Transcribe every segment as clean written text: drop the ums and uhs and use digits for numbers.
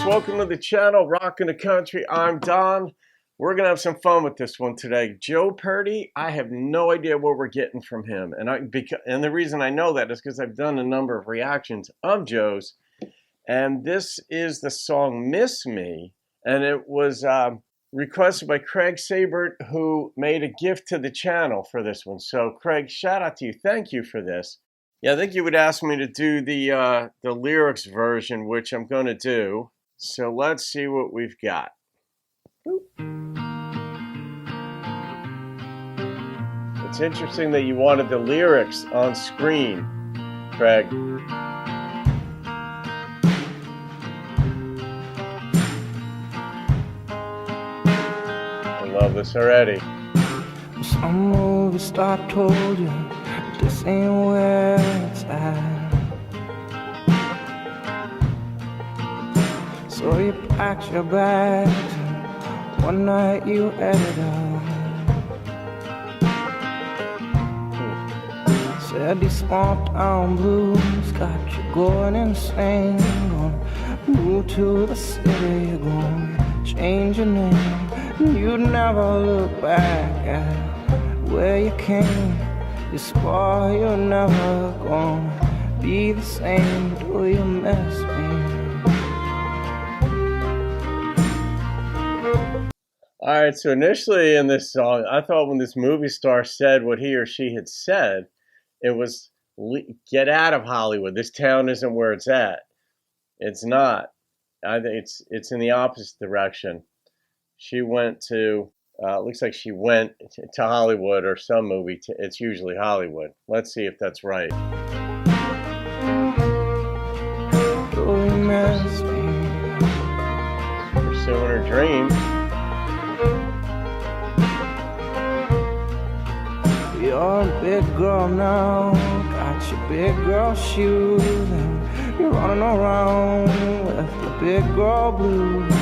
folks, welcome to the channel, Rockin' the Country. I'm Don. We're gonna have some fun with this one today. Joe Purdy, I have no idea what we're getting from him, and the reason I know that is because I've done a number of reactions of Joe's, and this is the song "Miss Me," and it was requested by Craig Seybert, who made a gift to the channel for this one. So Craig, shout out to you. Thank you for this. Yeah, I think you would ask me to do the lyrics version, which I'm going to do. So let's see what we've got. It's interesting that you wanted the lyrics on screen, Craig. I love this already. Some movie star told you this ain't where it's at, so you packed your bags and one night you headed out. Said these small town blues got you going insane. Gonna move to the city, you're gonna change your name. You'd never look back at where you came. You swore you're never gonna be the same. Do you miss me? Alright, so initially in this song, I thought when this movie star said what he or she had said, it was, get out of Hollywood. This town isn't where it's at. It's not. I think it's in the opposite direction. She went to... looks like she went to Hollywood or some movie. It's usually Hollywood. Let's see if that's right. Pursuing her dream. You're a big girl now, got your big girl shoes, and you're running around with the big girl blues.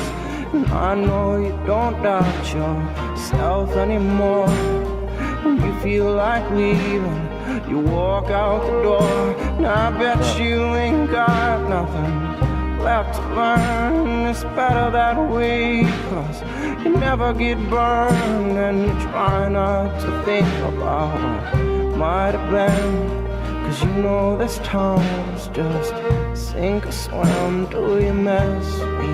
I know you don't doubt yourself anymore. When you feel like leaving, you walk out the door. Now I bet you ain't got nothing left to learn. It's better that way, 'cause you never get burned, and you try not to think about what might have been, 'cause you know this town's just sink or swim. Do you miss me?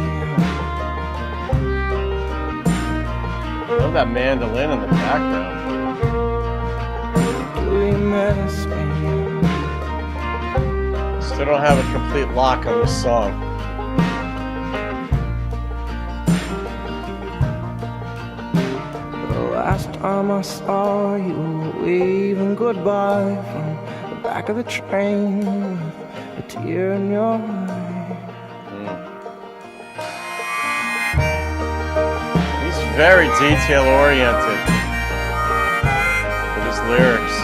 I love that mandolin in the background. Do you miss me? Still don't have a complete lock on this song. The last time I saw you waving goodbye from the back of the train with a tear in your eye. Very detail-oriented with his lyrics.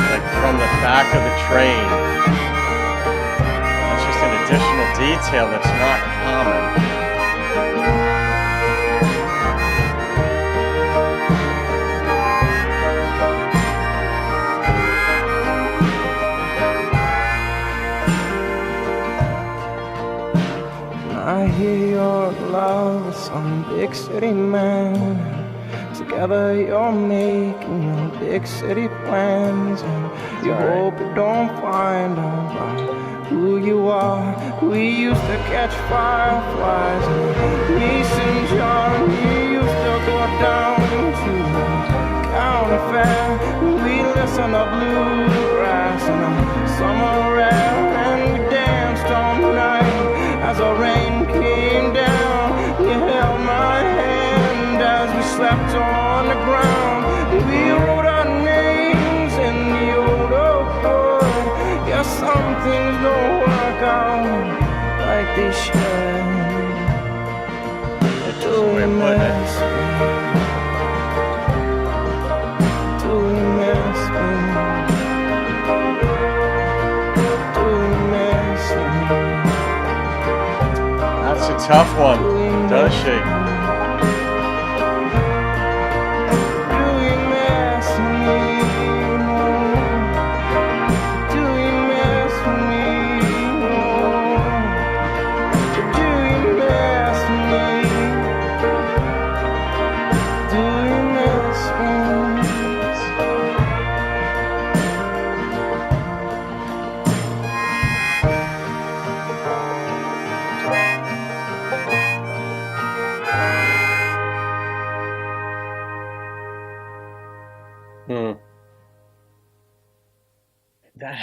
Like from the back of the train. It's just an additional detail that's not common. I hear you're in love with some big city man. Together you're making your big city plans, and you hope you don't find out about who you are. We used to catch fireflies in Mason John. We used to go down to the county fair. We listened to bluegrass in the summer air, and we danced all night as the rain came down. You held my hand as we slept on the ground. We wrote our names in the old oak wood. Yeah, some things don't work out like they should. Do you miss me? Do you miss me? Do you miss me? That's a tough one, does she?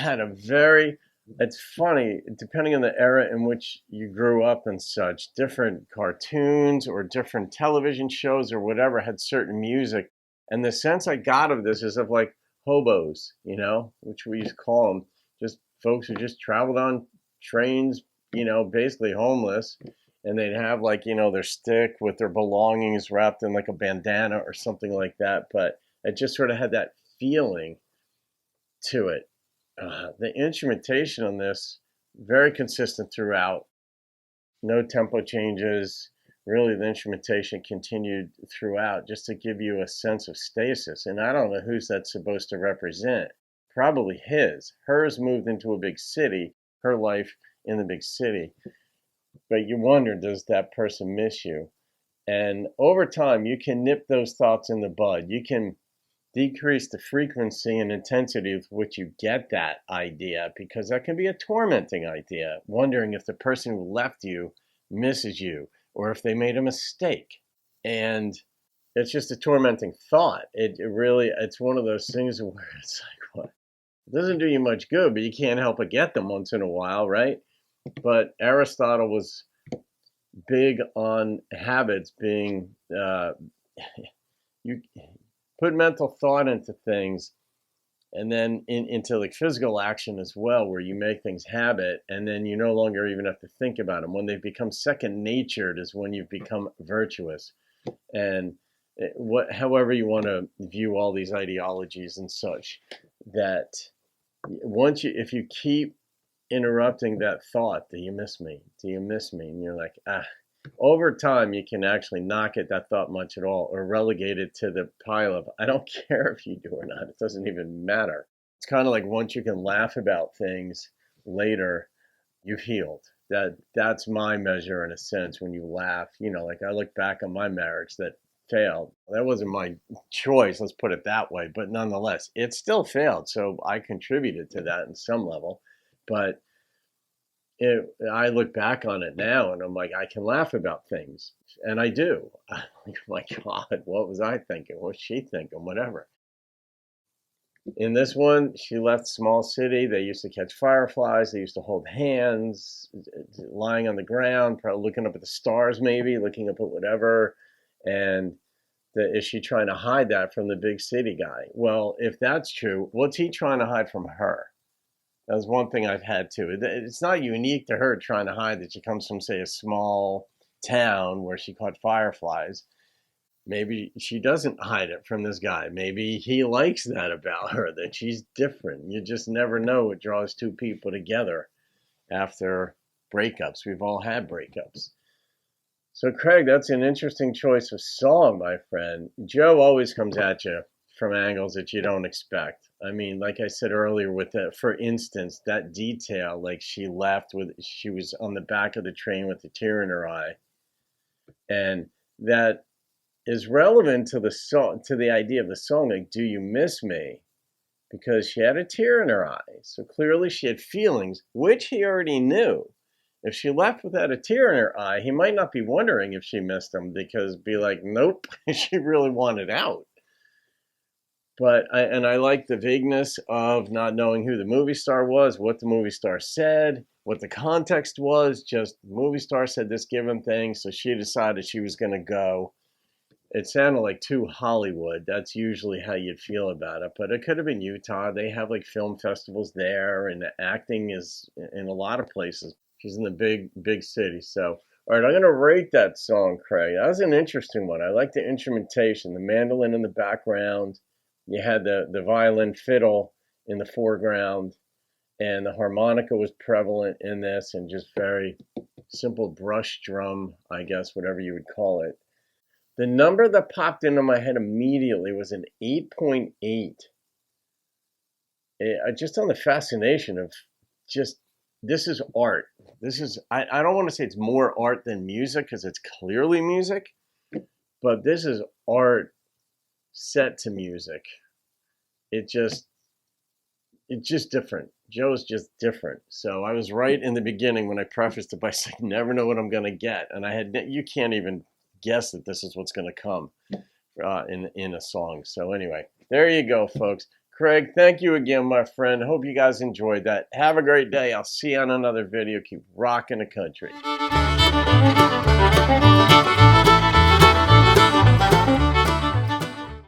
had a very, it's funny, depending on the era in which you grew up and such, different cartoons or different television shows or whatever had certain music. And the sense I got of this is of like hobos, which we used to call them, just folks who just traveled on trains, basically homeless. And they'd have like, their stick with their belongings wrapped in like a bandana or something like that. But it just sort of had that feeling to it. The instrumentation on this, very consistent throughout. No tempo changes. Really, the instrumentation continued throughout just to give you a sense of stasis. And I don't know who's that's supposed to represent. Probably his. Hers moved into a big city, her life in the big city. But you wonder, does that person miss you? And over time, you can nip those thoughts in the bud. You can decrease the frequency and intensity with which you get that idea, because that can be a tormenting idea, wondering if the person who left you misses you or if they made a mistake. And it's just a tormenting thought. It's one of those things where it's like, what? It doesn't do you much good, but you can't help but get them once in a while, right? But Aristotle was big on habits being, you put mental thought into things, and then into like physical action as well, where you make things habit, and then you no longer even have to think about them. When they become second natured is when you've become virtuous. And however you want to view all these ideologies and such, that if you keep interrupting that thought, do you miss me? Do you miss me? And you're like, over time, you can actually not get that thought much at all, or relegate it to the pile of, I don't care if you do or not. It doesn't even matter. It's kind of like once you can laugh about things later, you've healed. That's my measure in a sense. When you laugh, like I look back on my marriage that failed. That wasn't my choice, let's put it that way. But nonetheless, it still failed. So I contributed to that in some level. But I look back on it now and I'm like, I can laugh about things. And I do. I'm like, oh my God, what was I thinking? What was she thinking? Whatever. In this one, she left small city. They used to catch fireflies. They used to hold hands, lying on the ground, probably looking up at the stars, maybe looking up at whatever. And is she trying to hide that from the big city guy? Well, if that's true, what's he trying to hide from her? That was one thing I've had too. It's not unique to her trying to hide that she comes from, say, a small town where she caught fireflies. Maybe she doesn't hide it from this guy. Maybe he likes that about her, that she's different. You just never know what draws two people together after breakups. We've all had breakups. So, Craig, that's an interesting choice of song, my friend. Joe always comes at you from angles that you don't expect. I mean, like I said earlier, with that, for instance, that detail, like she was on the back of the train with a tear in her eye. And that is relevant to the song, to the idea of the song, like, do you miss me? Because she had a tear in her eye. So clearly she had feelings, which he already knew. If she left without a tear in her eye, he might not be wondering if she missed him, because be like, nope, she really wanted out. But I like the vagueness of not knowing who the movie star was, what the movie star said, what the context was. Just the movie star said this given thing, so she decided she was going to go. It sounded like too Hollywood. That's usually how you'd feel about it. But it could have been Utah. They have like film festivals there, and the acting is in a lot of places. She's in the big city. So, all right, I'm going to rate that song, Craig. That was an interesting one. I like the instrumentation, the mandolin in the background. You had the violin fiddle in the foreground, and the harmonica was prevalent in this, and just very simple brush drum, I guess, whatever you would call it. The number that popped into my head immediately was an 8.8. Just on the fascination of just, this is art. I don't want to say it's more art than music, because it's clearly music, but this is art set to music. It's just different. Joe's just different. So I was right in the beginning when I prefaced it by saying, never know what I'm going to get. And you can't even guess that this is what's going to come in a song. So anyway, there you go, folks. Craig, thank you again, my friend. Hope you guys enjoyed that. Have a great day. I'll see you on another video. Keep rocking the country.